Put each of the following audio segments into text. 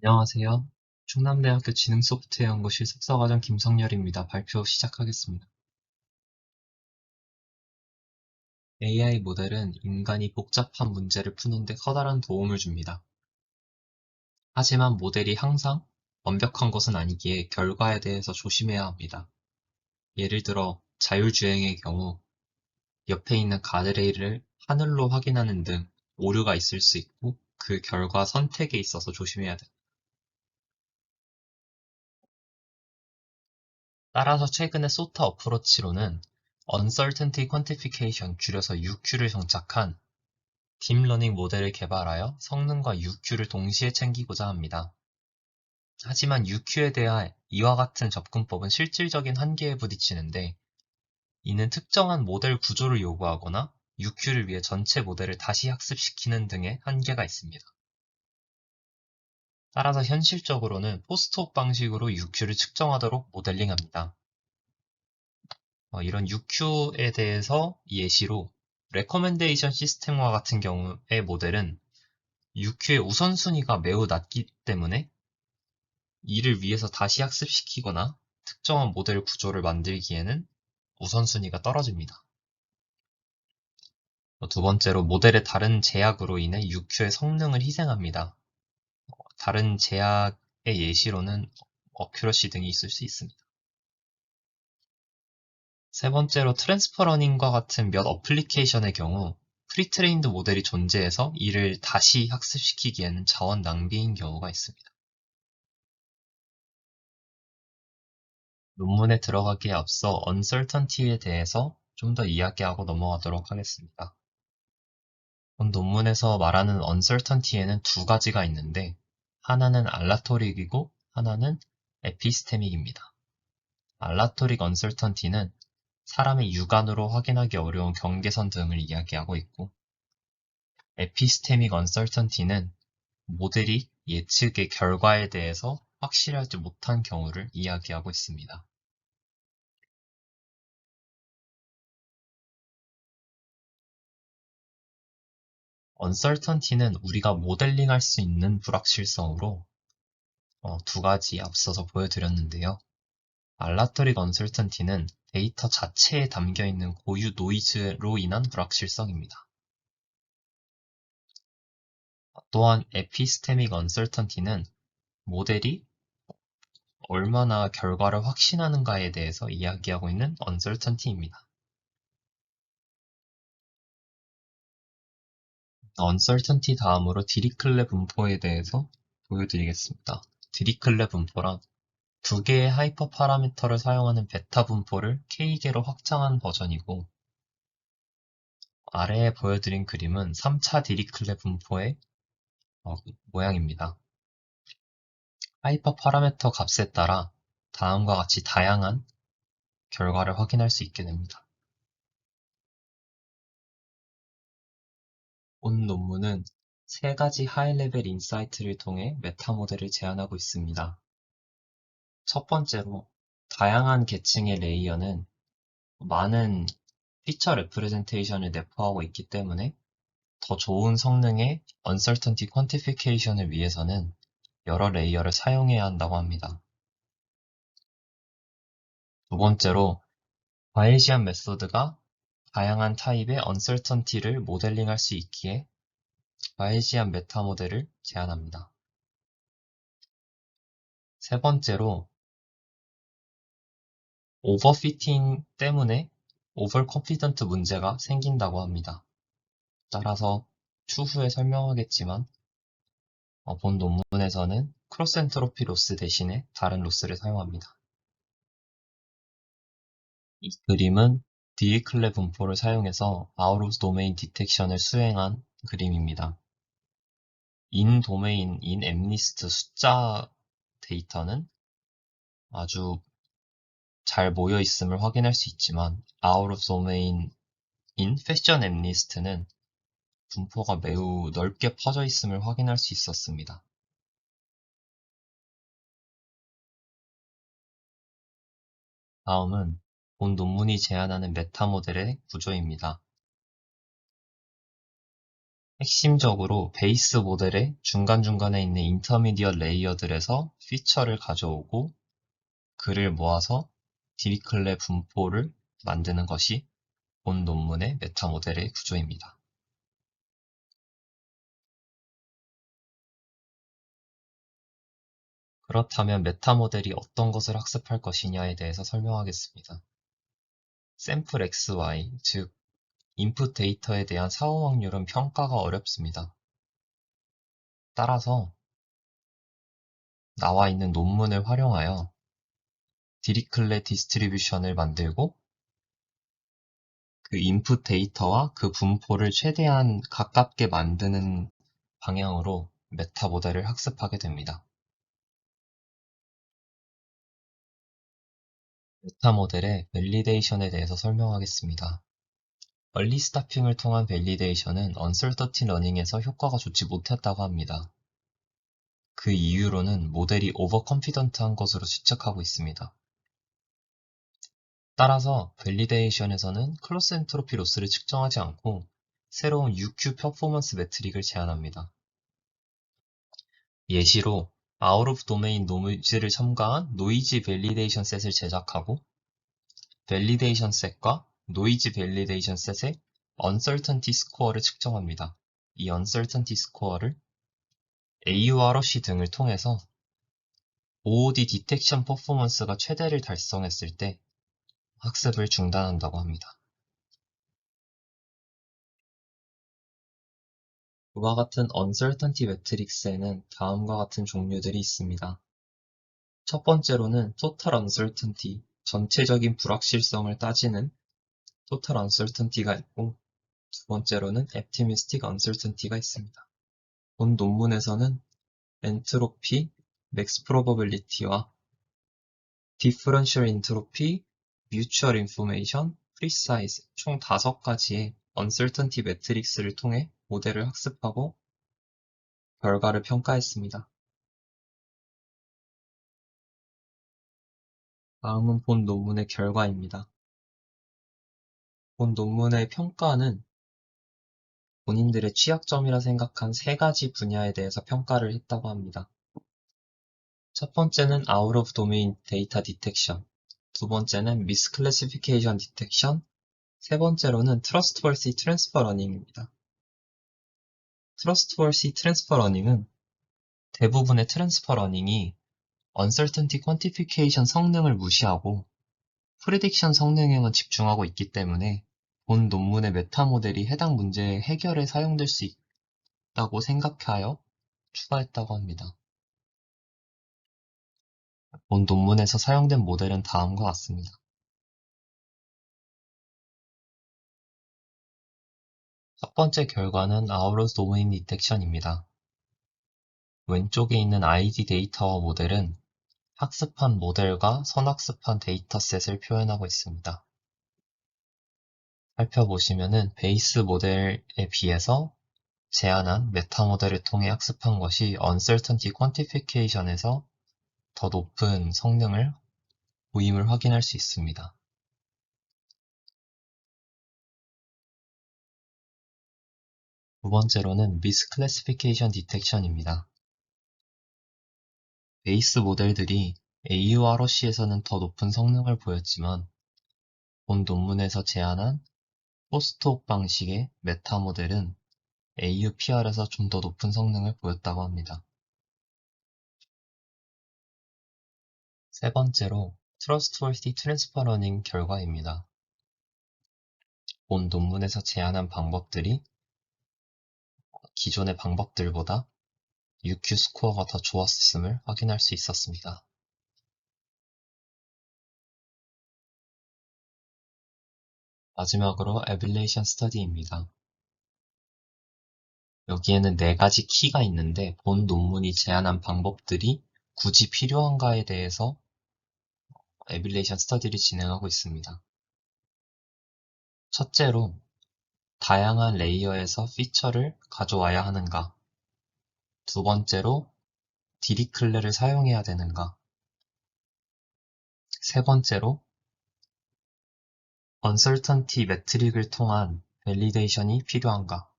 안녕하세요. 충남대학교 지능소프트웨어연구실 석사과정 김성열입니다. 발표 시작하겠습니다. AI 모델은 인간이 복잡한 문제를 푸는 데 커다란 도움을 줍니다. 하지만 모델이 항상 완벽한 것은 아니기에 결과에 대해서 조심해야 합니다. 예를 들어 자율주행의 경우 옆에 있는 가드레일을 하늘로 확인하는 등 오류가 있을 수 있고 그 결과 선택에 있어서 조심해야 됩니다. 따라서 최근에 소타 어프로치로는 Uncertainty Quantification, 줄여서 UQ를 정착한 딥러닝 모델을 개발하여 성능과 UQ를 동시에 챙기고자 합니다. 하지만 UQ에 대한 이와 같은 접근법은 실질적인 한계에 부딪히는데, 이는 특정한 모델 구조를 요구하거나 UQ를 위해 전체 모델을 다시 학습시키는 등의 한계가 있습니다. 따라서 현실적으로는 포스트홉 방식으로 UQ를 측정하도록 모델링합니다. 이런 UQ에 대해서 예시로 레커멘데이션 시스템과 같은 경우의 모델은 UQ의 우선순위가 매우 낮기 때문에 이를 위해서 다시 학습시키거나 특정한 모델 구조를 만들기에는 우선순위가 떨어집니다. 두 번째로, 모델의 다른 제약으로 인해 UQ의 성능을 희생합니다. 다른 제약의 예시로는 어큐러시 등이 있을 수 있습니다. 세 번째로, 트랜스퍼 러닝과 같은 몇 어플리케이션의 경우 프리트레인드 모델이 존재해서 이를 다시 학습시키기에는 자원 낭비인 경우가 있습니다. 논문에 들어가기에 앞서 uncertainty에 대해서 좀 더 이야기하고 넘어가도록 하겠습니다. 본 논문에서 말하는 uncertainty에는 두 가지가 있는데, 하나는 알라토릭이고 하나는 에피스테믹입니다. 알라토릭 uncertainty는 사람의 육안으로 확인하기 어려운 경계선 등을 이야기하고 있고, 에피스테믹 uncertainty는 모델이 예측의 결과에 대해서 확실하지 못한 경우를 이야기하고 있습니다. uncertainty는 우리가 모델링할 수 있는 불확실성으로 두 가지 앞서서 보여드렸는데요. 알라토릭 uncertainty는 데이터 자체에 담겨 있는 고유 노이즈로 인한 불확실성입니다. 또한 에피스테믹 uncertainty는 모델이 얼마나 결과를 확신하는가에 대해서 이야기하고 있는 uncertainty입니다. uncertainty 다음으로 디리클레 분포에 대해서 보여드리겠습니다. 디리클레 분포란 두 개의 하이퍼 파라미터를 사용하는 베타 분포를 K개로 확장한 버전이고, 아래에 보여드린 그림은 3차 디리클레 분포의 모양입니다. 하이퍼 파라미터 값에 따라 다음과 같이 다양한 결과를 확인할 수 있게 됩니다. 본 논문은 세 가지 하이레벨 인사이트를 통해 메타 모델을 제안하고 있습니다. 첫 번째로, 다양한 계층의 레이어는 많은 피처 레프레젠테이션을 내포하고 있기 때문에 더 좋은 성능의 uncertainty quantification을 위해서는 여러 레이어를 사용해야 한다고 합니다. 두 번째로, 바이에시안 메소드가 다양한 타입의 uncertainty를 모델링할 수 있기에 바이에시안 메타 모델을 제안합니다. 세 번째로, 오버피팅 때문에 오버confident 문제가 생긴다고 합니다. 따라서 추후에 설명하겠지만, 본 논문에서는 크로스 엔트로피 로스 대신에 다른 로스를 사용합니다. 이 그림은 디리클레 분포를 사용해서 아웃 오브 도메인 디텍션을 수행한 그림입니다. 인 도메인, 인 엠리스트 숫자 데이터는 아주 잘 모여 있음을 확인할 수 있지만, 아웃 오브 도메인 인 패션 엠리스트는 분포가 매우 넓게 퍼져 있음을 확인할 수 있었습니다. 다음은 본 논문이 제안하는 메타 모델의 구조입니다. 핵심적으로 베이스 모델의 중간중간에 있는 인터미디엇 레이어들에서 피처를 가져오고 그를 모아서 디리클레 분포를 만드는 것이 본 논문의 메타 모델의 구조입니다. 그렇다면 메타 모델이 어떤 것을 학습할 것이냐에 대해서 설명하겠습니다. 샘플 XY, 즉 인풋 데이터에 대한 사후 확률은 평가가 어렵습니다. 따라서 나와 있는 논문을 활용하여 디리클레 디스트리뷰션을 만들고 그 인풋 데이터와 그 분포를 최대한 가깝게 만드는 방향으로 메타 모델을 학습하게 됩니다. 메타 모델의 밸리데이션에 대해서 설명하겠습니다. 얼리 스타핑을 통한 밸리데이션은 언설터티 러닝에서 효과가 좋지 못했다고 합니다. 그 이유로는 모델이 오버 컨피던트한 것으로 추측하고 있습니다. 따라서 밸리데이션에서는 클로스 엔트로피 로스를 측정하지 않고 새로운 UQ 퍼포먼스 매트릭을 제안합니다. 예시로 아웃 오브 도메인 노이즈를 첨가한 노이즈 밸리데이션 셋을 제작하고 밸리데이션 셋과 노이즈 밸리데이션 셋의 uncertainty 스코어를 측정합니다. 이 uncertainty 스코어를 AUROC 등을 통해서 OOD 디텍션 퍼포먼스가 최대를 달성했을 때 학습을 중단한다고 합니다. 이와 같은 uncertainty 매트릭스에는 다음과 같은 종류들이 있습니다. 첫 번째로는 total uncertainty, 전체적인 불확실성을 따지는 total uncertainty가 있고, 두 번째로는 optimistic uncertainty가 있습니다. 본 논문에서는 엔트로피, 맥스 프로버빌리티와 디퍼런셜 엔트로피, 뮤추얼 인포메이션, 프리사이즈 총 5가지의 uncertainty 매트릭스를 통해 모델을 학습하고 결과를 평가했습니다. 다음은 본 논문의 결과입니다. 본 논문의 평가는 본인들의 취약점이라 생각한 3가지 분야에 대해서 평가를 했다고 합니다. 첫 번째는 Out of Domain Data Detection, 두 번째는 Misclassification Detection, 세 번째로는 Trustworthy Transfer Running입니다. Trustworthy Transfer Running은 대부분의 트랜스퍼 러닝이 Uncertainty Quantification 성능을 무시하고 Prediction 성능에만 집중하고 있기 때문에 본 논문의 메타 모델이 해당 문제의 해결에 사용될 수 있다고 생각하여 추가했다고 합니다. 본 논문에서 사용된 모델은 다음과 같습니다. 첫 번째 결과는 Out Domain Detection입니다. 왼쪽에 있는 ID 데이터와 모델은 학습한 모델과 선학습한 데이터셋을 표현하고 있습니다. 살펴보시면은 베이스 모델에 비해서 제안한 메타 모델을 통해 학습한 것이 Uncertainty Quantification에서 더 높은 성능을 보임을 확인할 수 있습니다. 두 번째로는 Misclassification Detection입니다. 베이스 모델들이 AUROC에서는 더 높은 성능을 보였지만 본 논문에서 제안한 포스트옥 방식의 메타 모델은 AUPR에서 좀 더 높은 성능을 보였다고 합니다. 세 번째로 Trustworthy Transfer Running 결과입니다. 본 논문에서 제안한 방법들이 기존의 방법들보다 UQ 스코어가 더 좋았음을 확인할 수 있었습니다. 마지막으로 Evaluation Study입니다. 여기에는 4가지 키가 있는데 본 논문이 제안한 방법들이 굳이 필요한가에 대해서 에빌레이션 스터디를 진행하고 있습니다. 첫째로 다양한 레이어에서 피처를 가져와야 하는가? 두 번째로 디리클레를 사용해야 되는가? 세 번째로 언설턴티 매트릭을 통한 밸리데이션이 필요한가?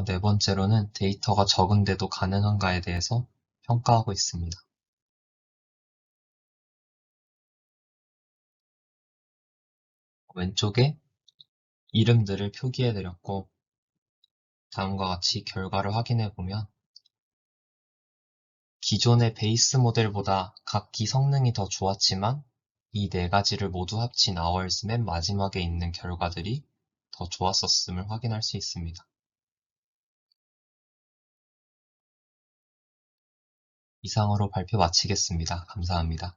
네 번째로는 데이터가 적은데도 가능한가에 대해서 평가하고 있습니다. 왼쪽에 이름들을 표기해 드렸고, 다음과 같이 결과를 확인해 보면 기존의 베이스 모델보다 각기 성능이 더 좋았지만 이 네 가지를 모두 합친 hours 맨 마지막에 있는 결과들이 더 좋았었음을 확인할 수 있습니다. 이상으로 발표 마치겠습니다. 감사합니다.